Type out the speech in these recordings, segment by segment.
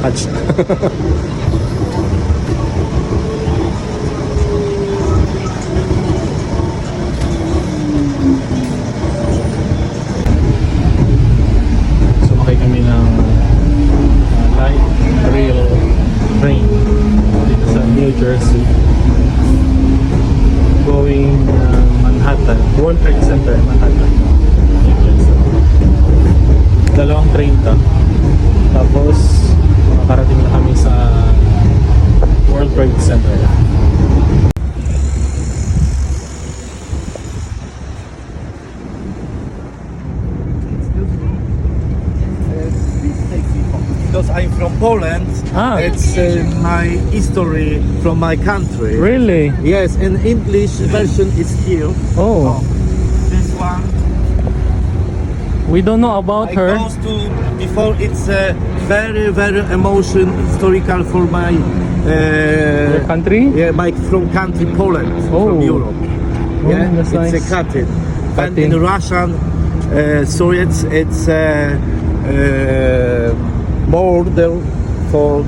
Hajj. Sumakay kami ng light rail train dito sa New Jersey going Manhattan, World Trade Center, Manhattan, New Jersey. Dalawang train to. Tapos makakarating na kami sa World Trade Center. Because I'm from Poland, it's my history from my country. Really? Yes, and English version is here. Oh, This one we don't know about I her. goes to before. It's very emotion historical for my Your country? yeah, my from country Poland, Oh. from Europe. Oh, Yeah, that's it's nice. a Katyn. And Katyn. in Russian, Soviets, it's more than for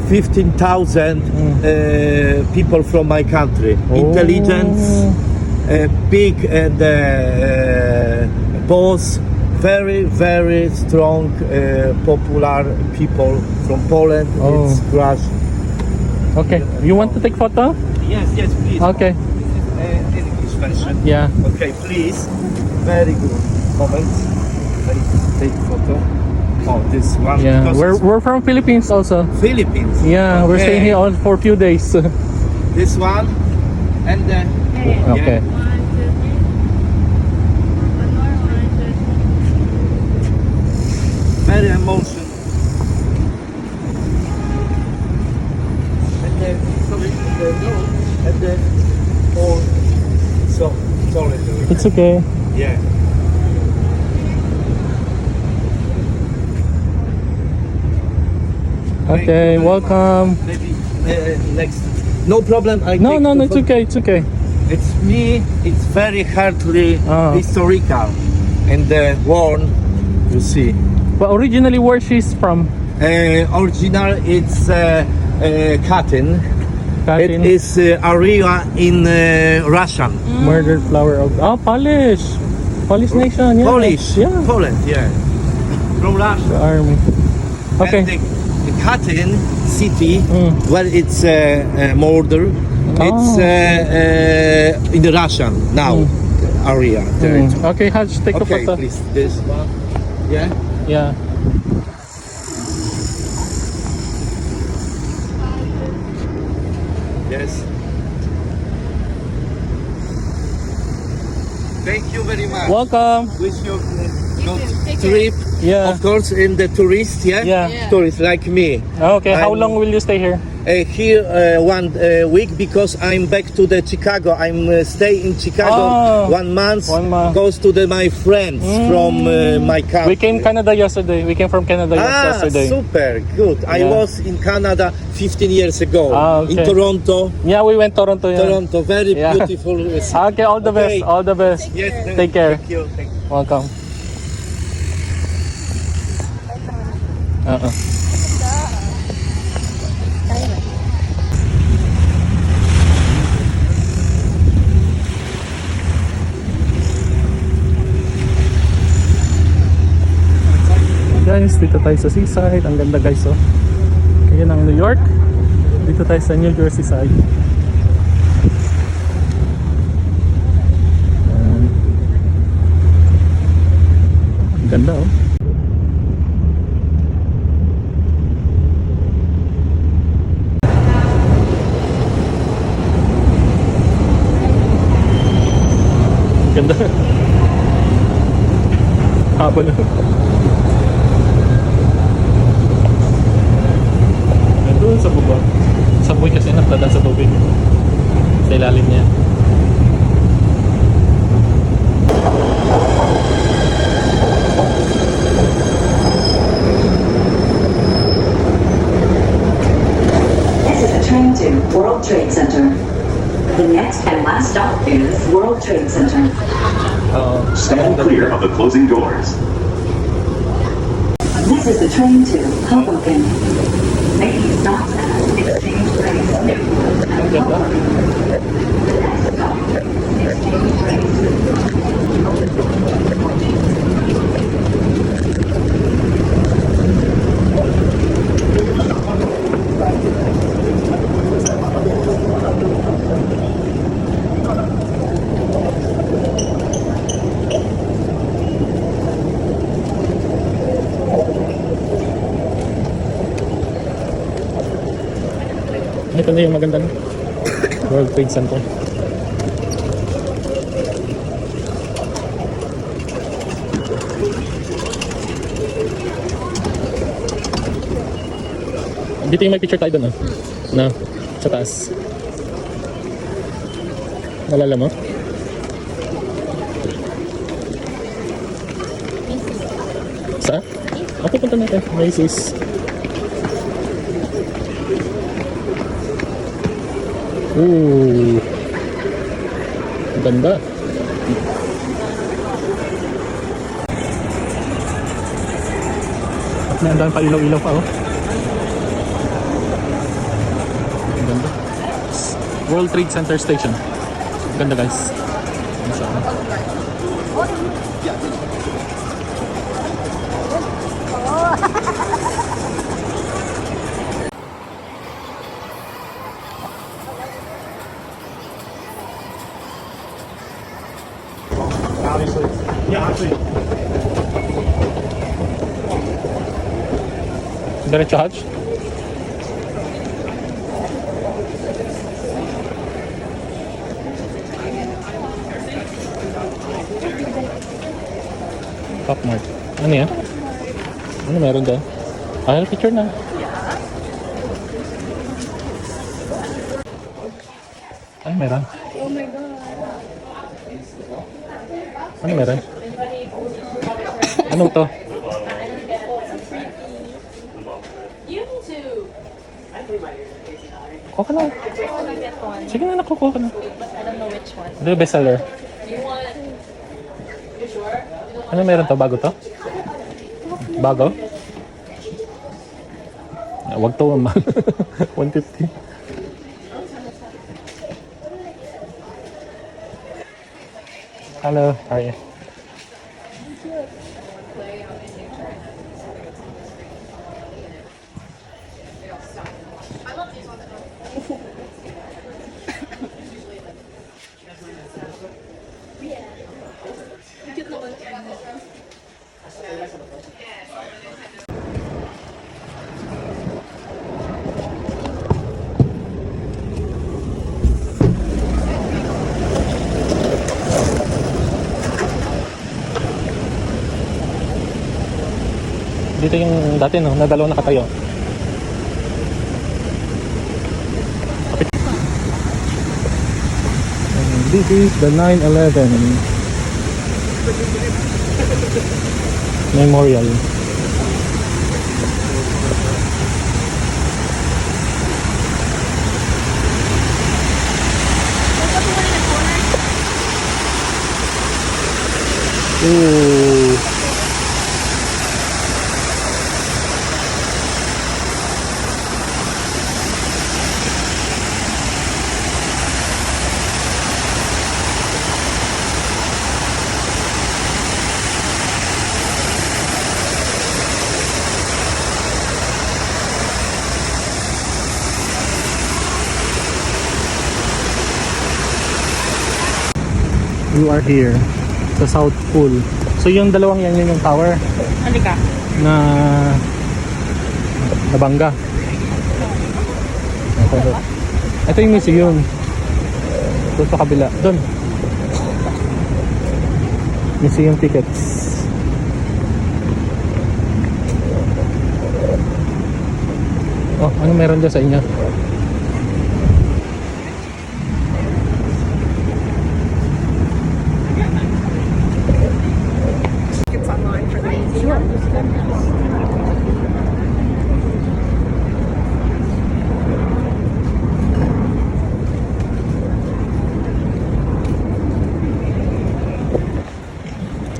15,000 people from my country. Intelligence, big and boss, very strong, popular people from Poland. Oh. It's Russian. Okay, you want to take photo? Yes, please. Okay. English version. Yeah. Okay, please. Very good. Moment. I take photo. Oh, this one. Yeah, because we're from Philippines also. it's Philippines. Yeah, we're staying here on for a few days. This one, and then Okay. very emotional. And then sorry, no, and then oh, so sorry. It's okay. Yeah. Okay, welcome. Maybe next. No problem. I No, take no, the it's photo. okay, it's okay. It's me. It's very hardly historical, and the worn. You see. But originally, where she's from? Original. It's Katyn. Katyn? It is area in Russian. Murdered flower of... Oh, Polish! Polish nation, yeah. Polish. Yeah. Poland. Yeah. From Russia. The army. Okay. And the Katyn city, where it's murder. It's in the Russian now area. Okay, Haj, take a Okay, photo. please. This one. Yeah. Yeah. Yes. Thank you very much. Welcome. Wish you good trip. Yeah. Of course, in the tourist, yeah? Yeah. Tourist like me. Okay, how I'm- long will you stay here? Here 1 week because I'm back to the Chicago. I'm stay in Chicago Oh. 1 month. 1 month. Goes to my friends from my country. We came Canada yesterday. We came from Canada yesterday. Super good. I Yeah. was in Canada 15 years ago. Okay. In Toronto. Yeah, we went Toronto. Yeah. Toronto, very Yeah. beautiful. Okay, all the Okay. best. All the best. Yes, Take care. Thank you. Thank you. Welcome. Guys, dito tayo sa seaside. Ang ganda guys, oh. Kaya ng New York. Dito tayo sa New Jersey side. Ang ganda, oh. Ang ganda. Haba na. Doon sa baba. Sa buhay kasi nakladaan sa tubig. Sa ilalim niya. This is a train to World Trade Center. The next and last stop is World Trade Center. Stand clear of the closing doors. This This is the train to Hoboken. Making stops at Exchange Place New and Hoboken. The next stop is Exchange Place Ito na yung maganda, no? World Trade Center. Dito yung may picture tayo doon, na sa taas. Nalala mo? Saan? Ako punta natin. Macy's. Ooh. Ganda. At may andahan pa ilaw-ilaw pa, oh. Ganda. World Trade Center Station. Ganda, guys. Diretso Hajj? Pop Mart. Ano yan? Ano meron dyan? Ah, picture na. Ano meron? Oh my god. Ano meron? Ano to? YouTube. Kuha ka na. I want to get one. Sige na, nakukuha ka na. I don't know which one. Ito yung bestseller. You want? You sure? Ano meron to? Bago to? Bago? Ah, wag to, ma'am. 150. Hello, how are you? Dito yung dati, no? Na dalawa nakatayo. And this is the 9/11 Memorial. Ooh. You are here sa South Pool. So yung dalawang yan, yun yung tower Halika. na nabangga. Ito yung museum. Doon sa kabila. Doon. Museum tickets. Oh, ano meron dyan sa inyo? It's online for the museum.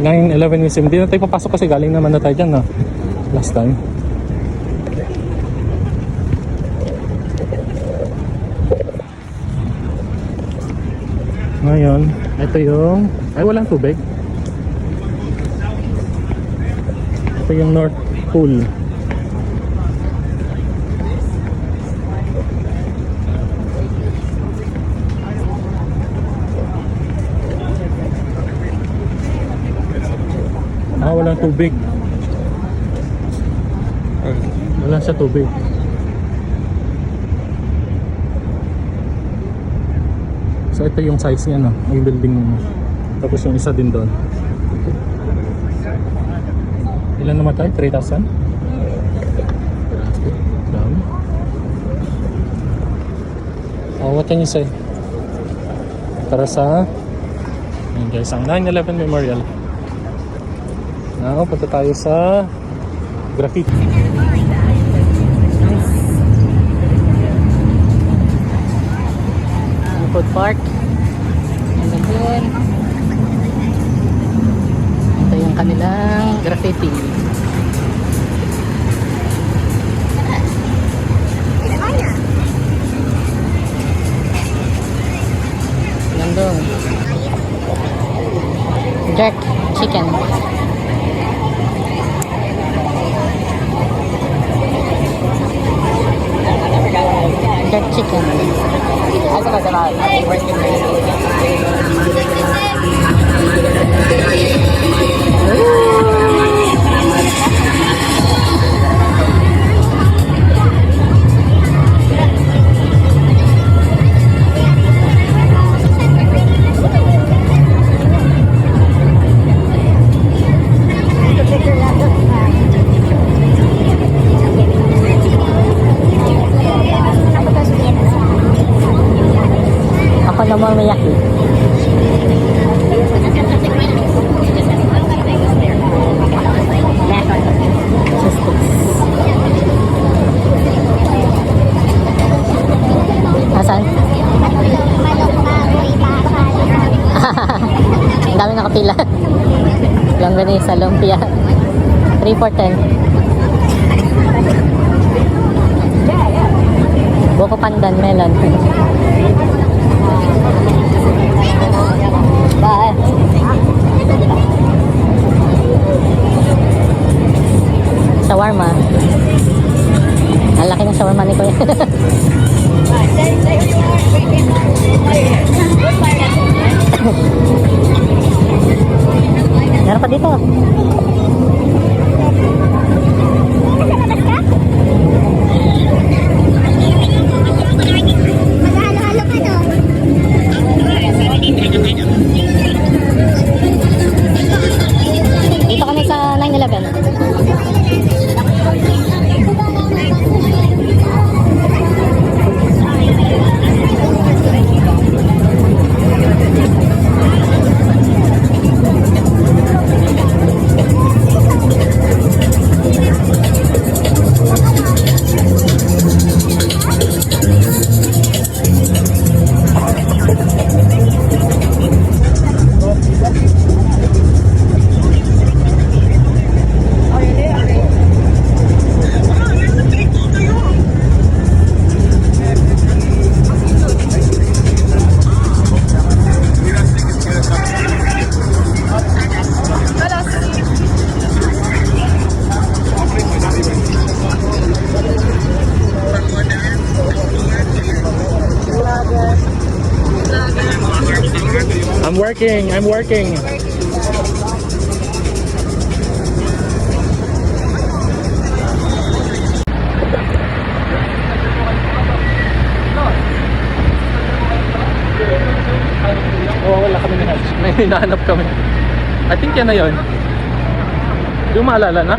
9/11 museum. Hindi na tayo papasok kasi galing naman na tayo dyan, no? last time. Ngayon, ito yung... Ay, walang tubig. Ito yung North Pool. Ah, walang tubig. Wala sa tubig. So ito yung size niya, no? Yung building mo. Tapos yung isa din doon. Ilan naman tayo? 3,000? Dami. Oh, what can you say? Para sa... Ayan guys, ang 9/11 Memorial. Now, punta tayo sa graffiti. Food park. Hanggang doon. Ito yung kanilang graffiti. Hanggang doon. Jerk chicken. Jerk chicken. Ako naman mayaki. Asan? Ang dami nakapila. Lang ganun sa lumpia. 3 for 10. Buko pandan melon. Bye. Shawarma. Ang laki ng shawarma ni Kuya. Meron pa dito. Maghalo-halo ka, no? Dito kami sa 9/11. I'm working. Oh, wala kami ni Haj. May hinahanap kami. I think yan na yun. Hindi mo maalala na?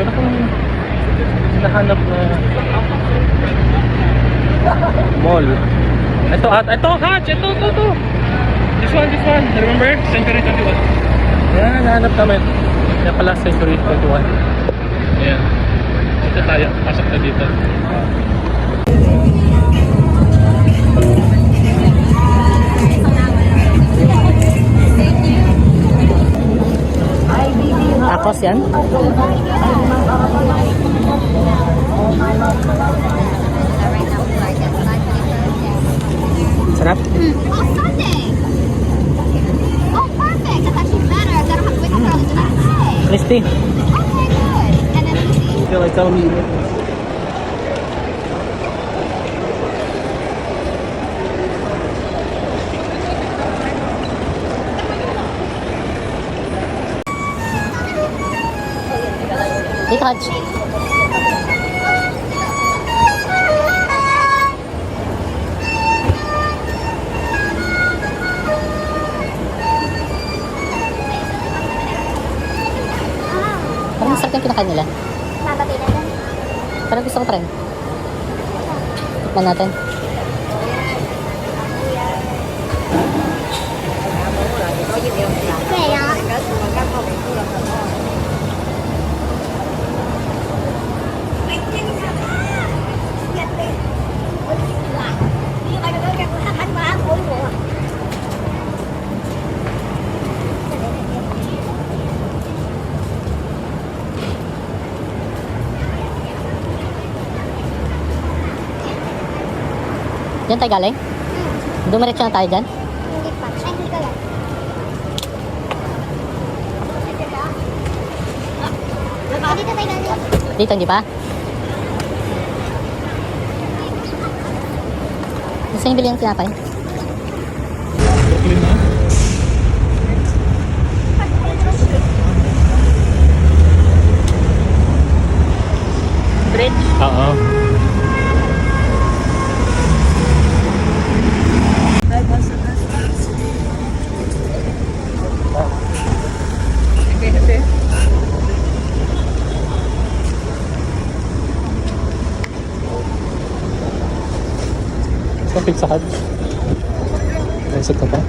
Yan akong hinahanap na mall. Ito, Haj! Ito. This one. Remember? Century 21. Yan, nahanap namin. Yan pala, Century 21. Ayan. Ito tayo. Pasok na dito. Tacos yan? feel like telling me. Dito, Haj. Parang masarap yung kinakain nila. Parang gusto ko pa rin. Tikman natin. Diyan tayo galing? Dumiretso na tayo dyan? Dito, hindi pa? Gusto yung bili yung tinapay? Brooklyn na. Bridge. Oo. Sa Pizza Hut. Naisip ko pa.